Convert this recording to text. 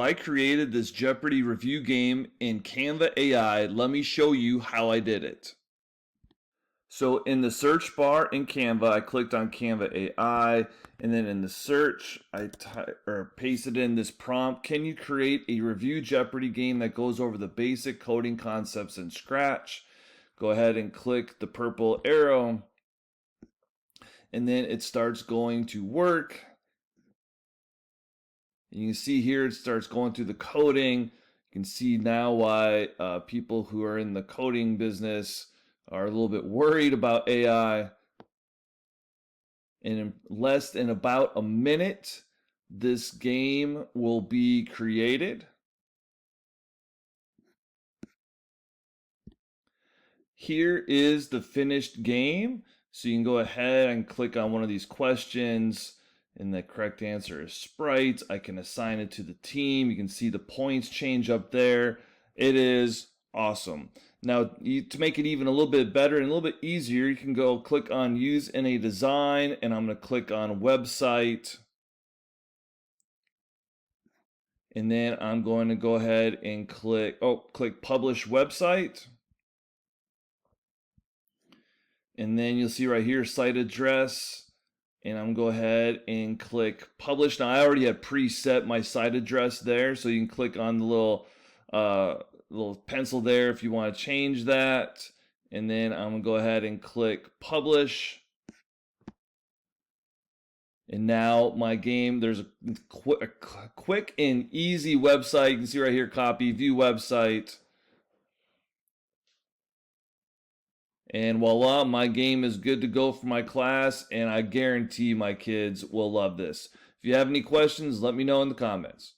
I created this Jeopardy review game in Canva AI. Let me show you how I did it. So in the search bar in Canva, I clicked on Canva AI, and then in the search, I pasted in this prompt: can you create a review Jeopardy game that goes over the basic coding concepts in Scratch? Go ahead and click the purple arrow, and then it starts going to work. And you can see here it starts going through the coding. You can see now why people who are in the coding business are a little bit worried about AI. And in less than about a minute, this game will be created. Here is the finished game. So you can go ahead and click on one of these questions, and the correct answer is sprites. I can assign it to the team. You can see the points change up there. It is awesome. Now, to make it even a little bit better and a little bit easier, you can go click on Use in a Design, and I'm going to click on Website. And then I'm going to go ahead and click Publish Website. And then you'll see right here, site address. And I'm going to go ahead and click Publish. Now, I already have preset my site address there, so you can click on the little pencil there if you want to change that. And then I'm going to go ahead and click Publish. And now my game, there's a quick and easy website. You can see right here, copy, view website. And voila, my game is good to go for my class, and I guarantee my kids will love this. If you have any questions, let me know in the comments.